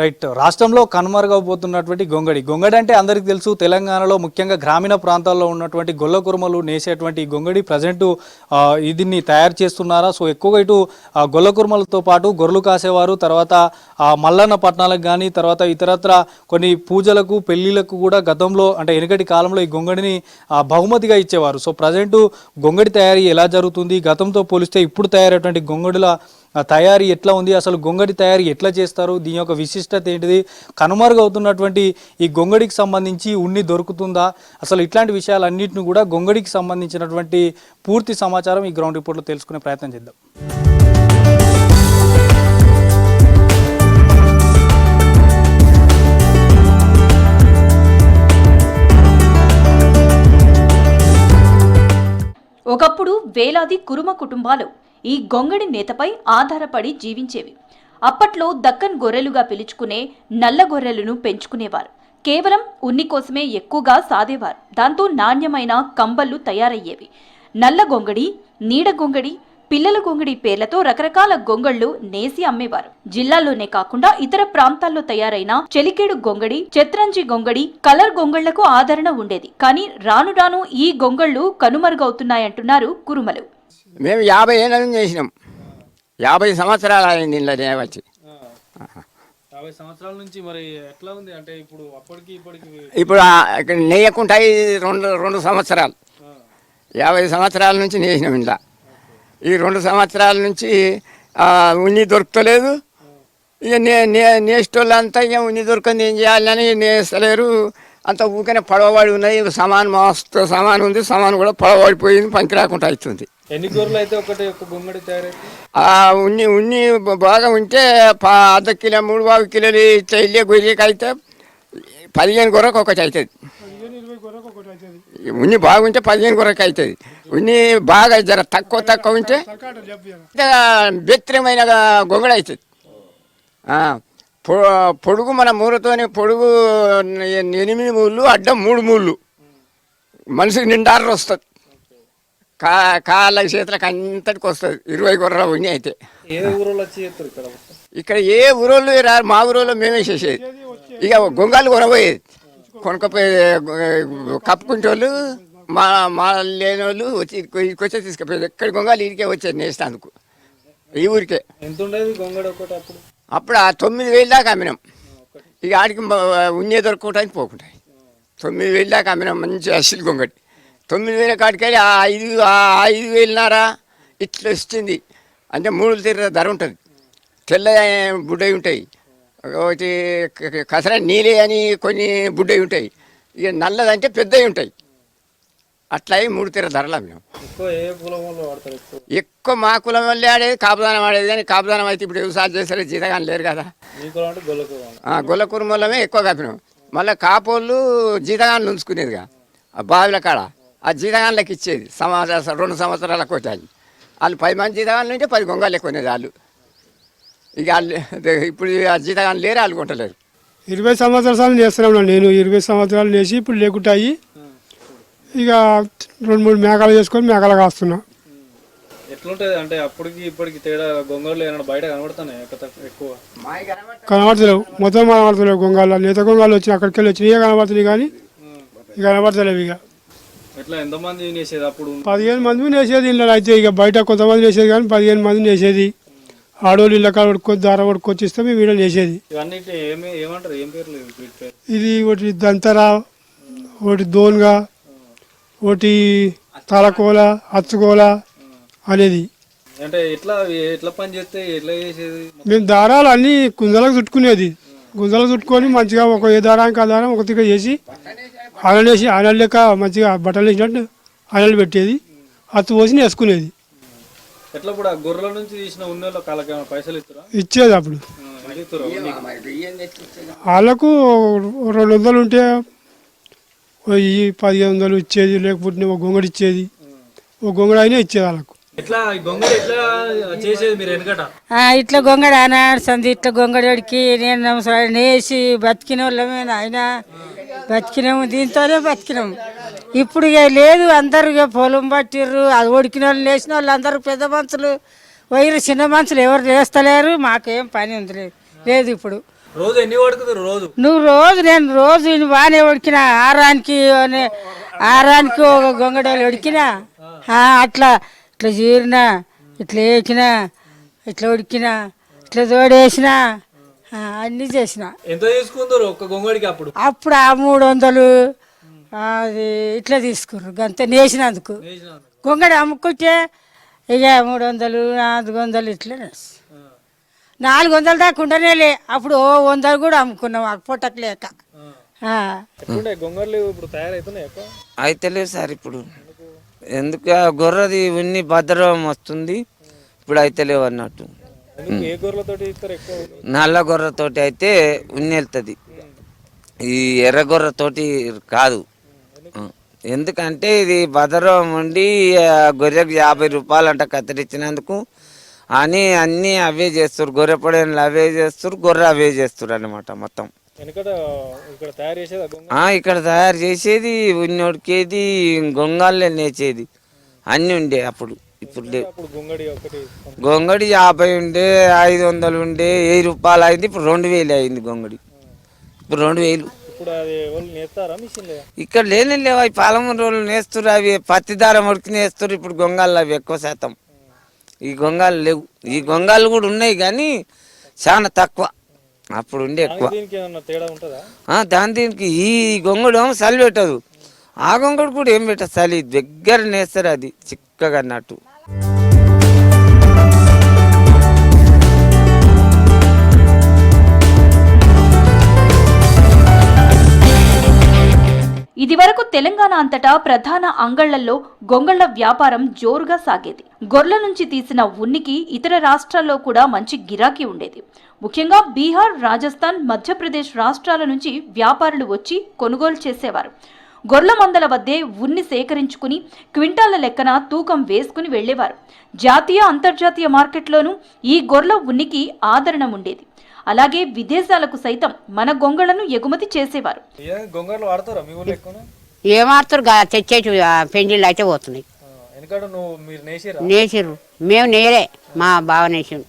Right. రాష్ట్రంలో కనుమరుగైపోతున్నటువంటి గొంగడి అంటే అందరికీ తెలుసు. తెలంగాణలో ముఖ్యంగా గ్రామీణ ప్రాంతాల్లో ఉన్నటువంటి గొల్ల కురుమలు నేసేటువంటి గొంగడి ప్రజెంట్ దీన్ని తయారు చేస్తున్నారా? సో ఎక్కువగా ఇటు గొల్ల కురుమలతో పాటు గొర్రెలు కాసేవారు, తర్వాత మల్లన్న పట్టణాలకు కానీ, తర్వాత ఇతరత్ర కొన్ని పూజలకు పెళ్లిళ్లకు కూడా గతంలో అంటే వెనుకటి కాలంలో ఈ గొంగడిని బహుమతిగా ఇచ్చేవారు. సో ప్రజెంట్ గొంగడి తయారీ ఎలా జరుగుతుంది, గతంతో పోలిస్తే ఇప్పుడు తయారైనటువంటి గొంగడుల తయారీ ఎట్లా ఉంది, అసలు గొంగడి తయారీ ఎట్లా చేస్తారు, దీని యొక్క విశిష్టత ఏంటిది, కనుమరుగవుతున్నటువంటి ఈ గొంగడికి సంబంధించి ఉన్ని దొరుకుతుందా, అసలు ఇట్లాంటి విషయాలన్నింటినీ కూడా గొంగడికి సంబంధించినటువంటి పూర్తి సమాచారం ఈ గ్రౌండ్ రిపోర్ట్లో తెలుసుకునే ప్రయత్నం చేద్దాం. ఒకప్పుడు వేలాది కురుమ కుటుంబాలు ఈ గొంగడి నేతపై ఆధారపడి జీవించేవి. అప్పట్లో దక్కన్ గొర్రెలుగా పిలుచుకునే నల్ల గొర్రెలను పెంచుకునేవారు. కేవలం ఉన్ని కోసమే ఎక్కువగా సాదేవారు. దాంతో నాణ్యమైన కంబళ్ళు తయారయ్యేవి. నల్ల గొంగడి, నీడ గొంగడి, పిల్లల గొంగడి పేర్లతో రకరకాల గొంగళ్లు నేసి అమ్మేవారు. జిల్లాల్లోనే కాకుండా ఇతర ప్రాంతాల్లో తయారైన చెలికేడు గొంగడి, చత్రంజి గొంగడి, కలర్ గొంగళ్లకు ఆదరణ ఉండేది. కానీ రాను రాను ఈ గొంగళ్లు కనుమరుగవుతున్నాయంటున్నారు కురుమలు. మేము 50 ఏళ్ళ నుంచి చేసినాం. 50 సంవత్సరాలు అయింది ఇలా వచ్చి. 50 సంవత్సరాల నుంచి మరి ఎట్లా ఉంది అంటే ఇప్పుడు అప్పటికి ఇప్పటికి? ఇప్పుడు ఇక్కడ నేయకుంటాయి రెండు సంవత్సరాలు. 50 సంవత్సరాల నుంచి నేసినాం ఇలా. ఈ 2 సంవత్సరాల నుంచి ఉన్ని దొరకలేదు. ఇక నేసేటోళ్ళంతా ఇక ఉన్ని దొరకంది ఏం చేయాలని నేస్తలేరు. అంత ఊకనే పడవబడి ఉన్నాయి. మస్తు సామాన్ ఉంది, సామాన్ కూడా పడవబడిపోయింది, పనికి రాకుండా అవుతుంది. ఎన్ని గొర్రెలు అయితే ఒకటి ఒక గొంగడి తయారైంది? ఉన్ని బాగా ఉంటే అర్ధ కిలో 3 కిలోలు చెల్లి గొర్రెకి అయితే 15 గొర్రెకి ఒకటి అవుతుంది. ఉన్ని బాగుంటే 15 గొర్రెకి అవుతుంది. ఉన్ని బాగా జర తక్కువ ఉంటే బెత్రమైన గొంగడి అవుతుంది. పొడుగు మన మూరతోని పొడుగు 8 మూళ్ళు, అడ్డం 3 మూళ్ళు, మనిషికి నిండారు వస్తుంది. కాళ్ళకి చేతులకు అంతటికి వస్తుంది. 20 గొర్రెల ఉన్ని అయితే. ఇక్కడ ఏ ఊరోళ్ళు రారు. మా ఊరోళ్ళు మేమే చేసేది. ఇక గొంగాలు కొనబోయేది, కొనకపోయే కప్పుకుంటే వాళ్ళు మా లేని వాళ్ళు వచ్చి తీసుకుపోయేది. ఎక్కడి గొంగాలు ఇరికే వచ్చేది నేస్తాందుకు ఈ ఊరికే. ఎంత ఉండేది గొంగడి ఒకటి అప్పుడు? అప్పుడు 9,000 దాకా అమ్మినాం. ఇక ఆడికి ఉన్నే దొరకటానికి పోకుంటాయి. 9,000 దాకా అమ్మినాం. మంచి అసలు గొంగడి 9,000 కాడికెళ్ళి 5,000 ఇట్లా వచ్చింది. అంటే 3 తీర ధర ఉంటుంది. తెల్ల బుడ్డవి ఉంటాయి, ఒకటి కసర నీలే అని కొన్ని బుడ్డవి ఉంటాయి. ఇక నల్లదంటే పెద్దవి ఉంటాయి. అట్లా 3 తీర ధరలు అమ్మినాం. ఎక్కువ మా కులం వల్లే ఆడేది, కాపుదానం ఆడేది. కానీ కాపుదానం అయితే ఇప్పుడు వ్యవసాయం చేసే జీతగాని లేరు కదా. గొల్ల కురుమలమే ఎక్కువ కప్పినాం. మళ్ళీ కాపోళ్ళు జీతగాన్లు ఉంచుకునేదిగా ఆ బావిల కాడ. ఆ జీతగాన్లకు ఇచ్చేది 2 సంవత్సరాలకు వచ్చాయి. వాళ్ళు 10 మంది జీతగాన్లు ఉంటే 10 గొంగాలు ఎక్కువనేది వాళ్ళు. ఇక వాళ్ళు ఇప్పుడు ఆ జీతగాన్లు లేరు, వాళ్ళు కొంటలేరు. 20 సంవత్సరాలు చేస్తున్నాను నేను. 20 సంవత్సరాలు చేసి ఇప్పుడు లేకుంటాయి. ఇక 2-3 మేకలు చేసుకొని మేకలు కాస్తున్నా. ఎట్లుంటుంది అంటే అప్పటికి ఇప్పటికి తేడా? గొంగళ్ళు ఏమైనా బయట కనబడుతున్నాయి ఎక్కువ? కనబడతలేవు, మొత్తం కనబడతలేవు. గొంగాళ్ళు నేత గొంగాళ్ళు వచ్చి అక్కడికి వెళ్ళి వచ్చినాయి కనబడుతున్నాయి, కానీ ఇక కనబడతలేవు. ఇక ఎట్లా ఎంతమంది నేసేది అప్పుడు? 15 మంది నేసేది ఇంట్లో అయితే. ఇక బయట కొంతమంది నేసేది, కానీ 15 మంది నేసేది. ఆడోళ్ళు ఇళ్ళ కాడ పడుకొచ్చి దార పడుకొచ్చి ఇస్తే మేము వీడియో నేసేది. ఇవన్నిటి ఏమంటారు, ఏం పేర్లు? ఇది ఒకటి దంతరా, ఒకటి దోన్గా, ఒకటి తలకోల, అచ్చుకోల అనేది. అంటే ఎట్లా పని చేస్తే ఎట్లా చేసేది? మేము దారాలు అన్నీ గుంజలకు చుట్టుకునేది. గుంజలకు చుట్టుకొని మంచిగా ఏ దారానికి ఆ దారం ఒక తిక్క చేసి అనలేసి అనలు లెక్క మంచిగా బట్టలు వేసినట్టు అనలు పెట్టేది. అత్తు పోసి వేసుకునేది. ఎట్లా కూడా గొర్రెల నుంచి తీసిన ఉన్నోళ్ళ కాళ్ళకి పైసలు ఇచ్చేది. అప్పుడు వాళ్ళకు 200 ఉంటే 1,500 ఇచ్చేది. లేకపోతే ఒక గొంగడి ఇచ్చేది. ఒక గొంగడి అయినా ఇచ్చేది వాళ్ళకు. ఇట్లా గొంగడి ఆనాడుతుంది. ఇట్లా గొంగడికి నేను నేసి బతికిన వాళ్ళమే. ఆయన బతికినాము, దీంతోనే బతికినాము. ఇప్పుడు ఇక లేదు. అందరు ఇక పొలం పట్టిర్రు. అది ఉడికిన వాళ్ళు లేచిన వాళ్ళు అందరూ పెద్ద మనుషులు వైరు, చిన్న మనుషులు ఎవరు చేస్తలేరు. మాకేం పని ఉంది లేదు ఇప్పుడు. రోజు ఎన్ని పడుకుతారు రోజు? నేను రోజు బాగానే ఉడికిన ఆరానికి ఒక గొంగడాలు ఉడికినా అట్లా ఇట్లా చీరినా ఇట్లా వేసినా ఇట్లా ఉడికినా ఇట్లా తోడేసినా అన్నీ చేసిన. ఎంత తీసుకుంటారు ఒక్క గొంగడికి అప్పుడు? అప్పుడు 300 అది ఇట్లా తీసుకున్నారు అంతే నేసినందుకు. గొంగడి అమ్ముకుంటే ఇక 300 400 ఇట్లా 400 దాకా ఉండనేలే. అప్పుడు 100 కూడా అమ్ముకున్నాం ఆ పొట్టకు లేక. గొంగళ్ళు ఇప్పుడు తయారవుతున్నాయి అయితే లేదు సార్ ఇప్పుడు. ఎందుకు గొర్రెది ఉన్ని భద్రం వస్తుంది, ఇప్పుడు అయితే లేవు అన్నట్టు. ఏ గొర్రెలతోటి ఇస్తారు ఎక్కువ? నల్ల గొర్రెతోటి అయితే ఉన్ని వెళ్తుంది, ఈ ఎర్ర గొర్రెతోటి కాదు. ఎందుకంటే ఇది భద్రం ఉండి గొర్రెకు 50 రూపాయలు అంట కత్తిరించినందుకు అని అన్నీ అవే చేస్తారు. గొర్రె పొడలు అవే చేస్తారు, గొర్రె అవే చేస్తారు అన్నమాట మొత్తం. ఇక్కడ తయారు చేసేది ఉన్ని ఉడికేది గొంగాళ్ళే నేర్చేది అన్నీ ఉండే అప్పుడు. ఇప్పుడు లేవు. గొంగడి 50 ఉండే, 500 ఉండే, 1000 రూపాయలు అయింది. ఇప్పుడు 2000 అయింది గొంగడి. ఇప్పుడు 2000. ఇక్కడ లేవు అవి పాలమూరు రోజులు నేస్తారు, అవి పత్తి దారం ఉడికి నేస్తారు. ఇప్పుడు గొంగాళ్ళు అవి ఎక్కువ శాతం. ఈ గొంగాళ్ళు లేవు. ఈ గొంగాళ్ళు కూడా ఉన్నాయి కానీ చాలా తక్కువ. అప్పుడు ఉండే ఎక్కువ. దీనికి ఈ గొంగడు చలి పెట్టదు, ఆ గొంగడు కూడా ఏం పెట్టదు చలి. దగ్గర నేస్తారు అది చిక్కగా అన్నట్టు. ఇదివరకు తెలంగాణ అంతటా ప్రధాన అంగళ్లలో గొంగళ్ల వ్యాపారం జోరుగా సాగేది. గొర్రెల నుంచి తీసిన ఉనికి ఇతర రాష్ట్రాల్లో కూడా మంచి గిరాకీ ఉండేది. ముఖ్యంగా బీహార్, రాజస్థాన్, మధ్యప్రదేశ్ రాష్ట్రాల నుంచి వ్యాపారులు వచ్చి కొనుగోలు చేసేవారు. గొర్రెల మందల వద్దే ఉన్ని సేకరించుకుని క్వింటాల లెక్కన తూకం వేసుకుని వెళ్లేవారు. జాతీయ, అంతర్జాతీయ మార్కెట్లోనూ ఈ గొర్రెల ఉనికి ఆదరణ ఉండేది. అలాగే విదేశాలకు సైతం మన గొంగళ్లను ఎగుమతి చేసేవారు. ఏం ఆడుతారు తెచ్చేటి పెండిళ్ళు అయితే పోతున్నాయి. నేసిరు మేము నేరే, మా బావ నేసాడు.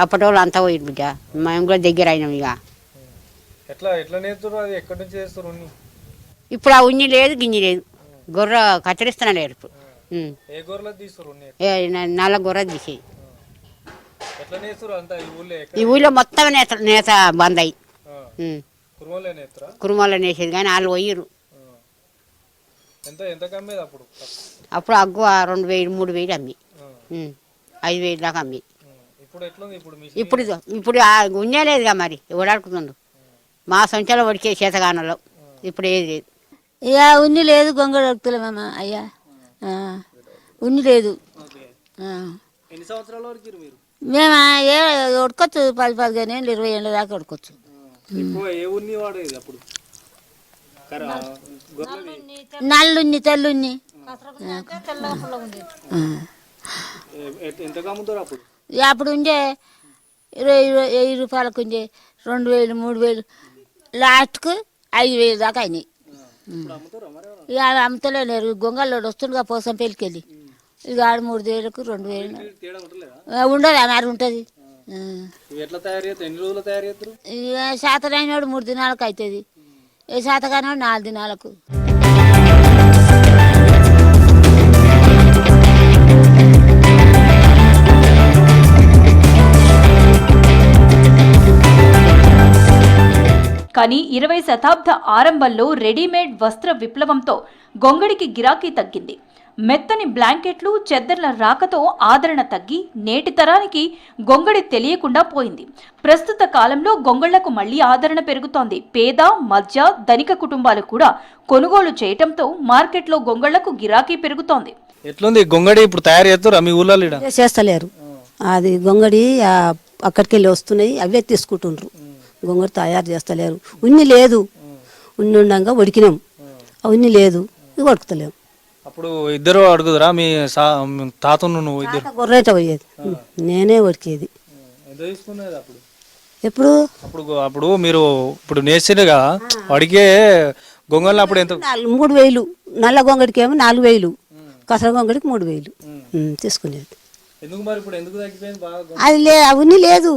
అప్పటి వాళ్ళు అంతా పోయి బిడ్డ, మేము కూడా దగ్గర అయినాం. ఇక ఇప్పుడు ఆ ఉన్ని లేదు, గింజి లేదు. గొర్రె కత్తిరిస్తున్నా లేరు ఇప్పుడు. నల్ల గొర్రె తీసేయి. ఈ ఊళ్ళో మొత్తం నేత బంద్ అయ్యి కురుమలో నేసేది కానీ వాళ్ళు పోయిరు. అప్పుడు అగ్గు 2000 3000 అమ్మి, 5000 దాకా అమ్మి. ఇప్పుడు ఉన్నే లేదుగా మరి ఓడాడుకుతుండు. మా సొంతలో వడికే చేతగానలో ఇప్పుడు ఏది లేదు. ఇక ఉన్ని లేదు, గొంగళ ఉడుకుతలేమమ్మ అయ్యా. ఉన్ని లేదు. మేము ఉడకొచ్చు 10-15 ఏళ్ళు 20 ఏళ్ళ దాకా ఉడకొచ్చు. నల్లున్ని, తెల్లున్ని. అప్పుడు ఉండే 20 రూపాయలకు ఉండే 2000 3000, లాస్ట్కు 5000 దాకా అయినాయి. ఇక అమ్ముతలేరు. గొంగల్లో వస్తుండగా పోసం పెళ్ళికెళ్ళి ఇక 3000కు 2000 ఉండదు. మరి ఉంటుంది. ఇక శాతనైనడు 3 దినాలకు అవుతుంది, ఏ శాతగానో 4 దినాలకు. కానీ 20వ శతాబ్ద ఆరంభంలో రెడీమేడ్ వస్త్ర విప్లవంతో గొంగడికి గిరాకీ తగ్గింది. మెత్తని బ్లాంకెట్లు, చెద్దర్ల రాకతో ఆదరణ తగ్గి నేటి తరానికి గొంగడి తెలియకుండా పోయింది. ప్రస్తుత కాలంలో గొంగళ్లకు మళ్లీ ఆదరణ పెరుగుతోంది. పేద, మధ్య, ధనిక కుటుంబాలు కూడా కొనుగోలు చేయటంతో మార్కెట్లో గొంగళ్లకు గిరాకీ పెరుగుతోంది. ఎట్లుంది గొంగడి ఇప్పుడు తయారు చేస్తారు మీ ఊళ్ళో? చేస్తలేరు. అది గొంగడి అక్కడికి వెళ్ళి వస్తున్నాయి, అవే తీసుకుంటుండ్రు. గొంగడి తయారు చేస్తలేరు. ఉన్ని లేదు, ఉన్ని ఉండగా ఉడికినాం. ఉన్ని లేదు, ఉడకతలేము. అప్పుడు ఇద్దరు అడుగుదరా మీ తాతను? నువ్వు ఇద్దరు గొర్రెట పోయేది, నేనే ఉడికేది. ఎప్పుడు అప్పుడు మీరు ఇప్పుడు నేర్చినగా అడిగే గొంగళి అప్పుడు ఎంత? 3000. నల్ల గొంగడికి ఏమో 4000, కసర గొంగడికి 3000 తీసుకునేది. ఎందుకు మరి ఇప్పుడు ఎందుకు తగ్గిపోయింది బాగా? అది ఉన్ని లేదు.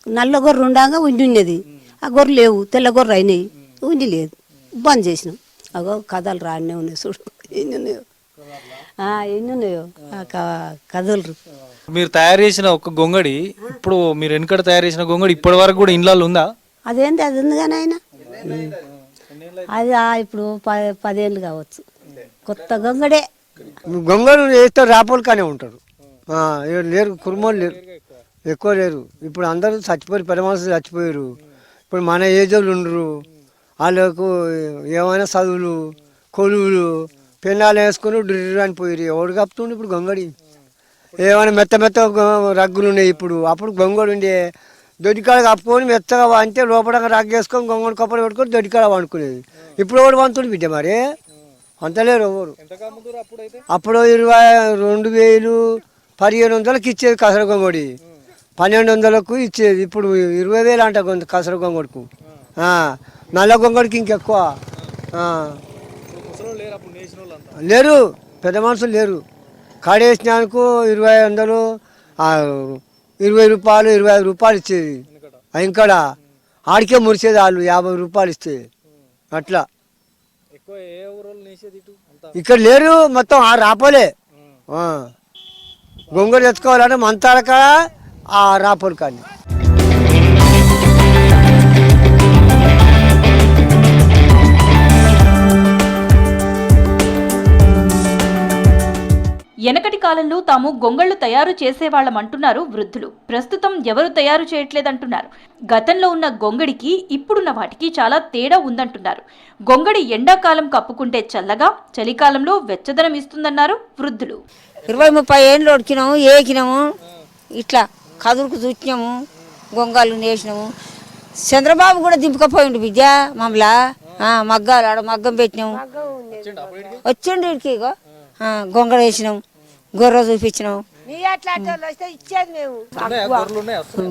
నల్ల గొర్రె ఉండగా ఉండి ఉన్నది, ఆ గొర్రెలు లేవు, తెల్ల గొర్రెలు అయినాయి, ఉన్ని లేదు, బంద్ చేసినాం. అగో కథలు రానే ఉన్నాయి చూడు, ఎన్ని ఉన్నాయో ఎన్ని ఉన్నాయో కథలు. మీరు తయారు చేసిన ఒక గొంగడి ఇప్పుడు మీరు వెనకడ తయారు చేసిన గొంగడి ఇప్పటి వరకు కూడా ఇండ్లలో ఉందా? అదేంటి అది ఉంది కానీ ఆయన అది ఇప్పుడు 10 ఏళ్ళు కావచ్చు, కొత్త గొంగడే. గొంగడు వేస్తే రాపోలు కానీ ఉంటారు, లేరు కుర్మోలు లేరు, ఎక్కువ లేరు. ఇప్పుడు అందరూ చచ్చిపోయారు, పెద్ద మనుషులు చచ్చిపోయారు. ఇప్పుడు మన ఏజ్ వాళ్ళు ఉండరు, వాళ్ళకు ఏమైనా చదువులు కొలువులు పెన్నాలు వేసుకుని డ్రిర్ అని పోయారు. ఎవడు కప్పుతుండే ఇప్పుడు గొంగడి? ఏమైనా మెత్త మెత్త రగ్గులు ఉన్నాయి ఇప్పుడు. అప్పుడు గొంగడు ఉండే దొడ్డికాడ కప్పుకొని మెత్తగా అంటే లోపల రగ్గు వేసుకొని గొంగడు కప్పలు పెట్టుకొని దొడ్డికాడ వండుకునేది. ఇప్పుడు ఎవడు వంతుడు బిడ్డ మరి అంతలేరు ఎవరు. అప్పుడు 22,000 1500కి ఇచ్చేది కసర గొంగడి, 1200కు ఇచ్చేది. ఇప్పుడు 20,000 అంట కసర గొంగడికు. నల్ల గొంగడికి ఇంకెక్కువ. లేరు, పెద్ద మనుషులు లేరు. కాడేసినానికి 20,000 20 రూపాయలు 25 రూపాయలు ఇచ్చేది. ఇంకా ఆడికే మురిసేది వాళ్ళు 50 రూపాయలు ఇస్తే. అట్లా ఇక్కడ లేరు, మొత్తం రాపోలే. గొంగడు తెచ్చుకోవాలంటే మంతాడక ఆ రాపోలు కానీ. వెనకటి కాలంలో తాము గొంగళ్లు తయారు చేసేవాళ్లమంటున్నారు వృద్ధులు. ప్రస్తుతం ఎవరు తయారు చేయట్లేదంటున్నారు. గతంలో ఉన్న గొంగడికి ఇప్పుడున్న వాటికి చాలా తేడా ఉందంటున్నారు. గొంగడి ఎండాకాలం కప్పుకుంటే చల్లగా, చలికాలంలో వెచ్చదనం ఇస్తుందన్నారు వృద్ధులు. 20-30 ఏళ్ళు ఉడికినాము, ఏకినాము, ఇట్లా కదురుకు చూసినాము, గొంగళ్ళు నేసినాము. చంద్రబాబు కూడా దింపుకపోయిండు బిడ్డ మమ్మల్ని. మగ్గాలు ఆడ మగ్గం పెట్టినాము, వచ్చిండు ఇడికి. ఇగో గొంగడ వేసినాం, గొర్రె చూపించినాం.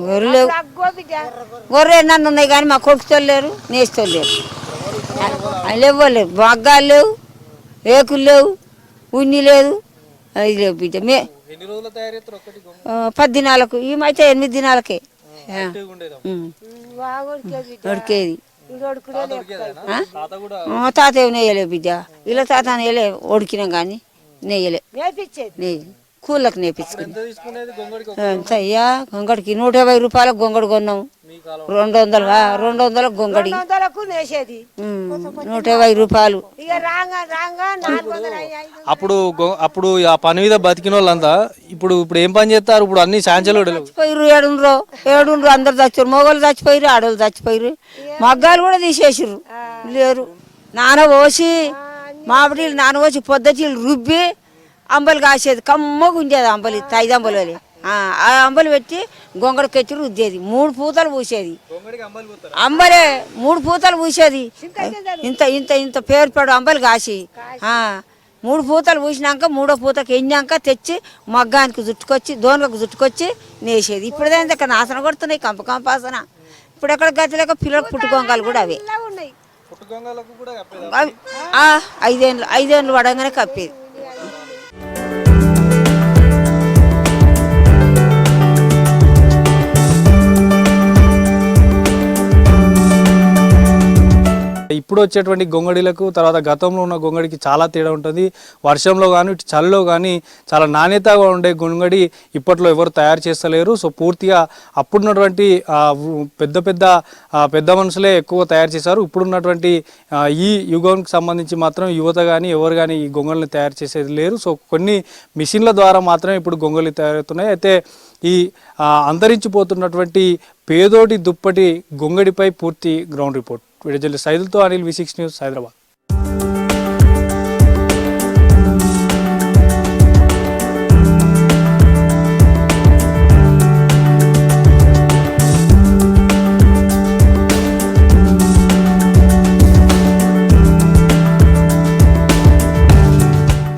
గొర్రెలు లేవు, గొర్రె నన్ను ఉన్నాయి కానీ మా కొడుకుతో లేరు, నేస్తూ లేరు, లేవు. మగ్గాలు లేవు, ఏకులు లేవు, ఉన్ని లేదు, అది లేవు బిడ్డ. 10 దినాలకు, ఈమైతే 8 దినాలకే ఉడికేది. తాత ఏమి నెయ్యలేవు బిడ్డ, ఇలా తాత నెయ్యలే, ఉడికినాం కానీ నెయ్యలే, నెయ్యి కూళ్ళకి నేర్పించుకుని. అయ్యా గొంగడికి 150 రూపాయలకు గొంగడి కొన్నాం, 200 గొంగడి, 150 రూపాయలు. అప్పుడు ఆ పని మీద బతికిన వాళ్ళంతా ఇప్పుడు ఏం పని చేస్తారు? ఇప్పుడు అన్ని శాంచలు చచ్చిపోయారు, ఏడుండ్రు అందరు చచ్చిపోయారు. మొగోళ్ళు చచ్చిపోయారు, ఆడవాళ్ళు చచ్చిపోయారు. మగ్గాలు కూడా తీసేసారు, లేరు. నాన పోసి మామిడిలు నాన పోసి పొద్దటీలు రుబ్బి అంబలు కాసేది, కమ్మగా ఉండేది అంబలి, 5 అంబలు. ఆ అంబలు పెట్టి గొంగడి కెచ్చి రుద్దేది, 3 పూతలు పూసేది. అంబలే 3 పూతలు పూసేది. ఇంత ఇంత ఇంత పేరు పడు అంబలు కాసి 3 పూతలు పూసినాక 3వ పూతకి ఎన్నాక తెచ్చి మగ్గానికి చుట్టుకొచ్చి దోనలకు చుట్టుకొచ్చి నేసేది. ఇప్పుడుదైనా ఇక్కడ నాశనం కొడుతున్నాయి, కంపాసన. ఇప్పుడు ఎక్కడ గతి లేక పిల్లలకు పుట్టుగొంగలు కూడా అవే. 5 ఏళ్ళు పడంగానే కప్పేది. ఇప్పుడు వచ్చేటువంటి గొంగడిలకు తర్వాత గతంలో ఉన్న గొంగడికి చాలా తేడా ఉంటుంది. వర్షంలో కానీ చలిలో కానీ చాలా నాణ్యతగా ఉండే గొంగడి ఇప్పట్లో ఎవరు తయారు చేస్తలేరు. సో పూర్తిగా అప్పుడున్నటువంటి పెద్ద మనుషులే ఎక్కువ తయారు చేశారు. ఇప్పుడున్నటువంటి ఈ యుగానికి సంబంధించి మాత్రం యువత కానీ ఎవరు కానీ ఈ గొంగళ్ళని తయారు చేసేది లేరు. సో కొన్ని మిషన్ల ద్వారా మాత్రమే ఇప్పుడు గొంగళ్ళు తయారవుతున్నాయి. అయితే ఈ అంతరించిపోతున్నటువంటి పేదోటి దుప్పటి గొంగడిపై పూర్తి గ్రౌండ్ రిపోర్ట్. వీడియో జర్నలిస్ట్ సైదులతో అనిల్, V6 న్యూస్, హైదరాబాద్.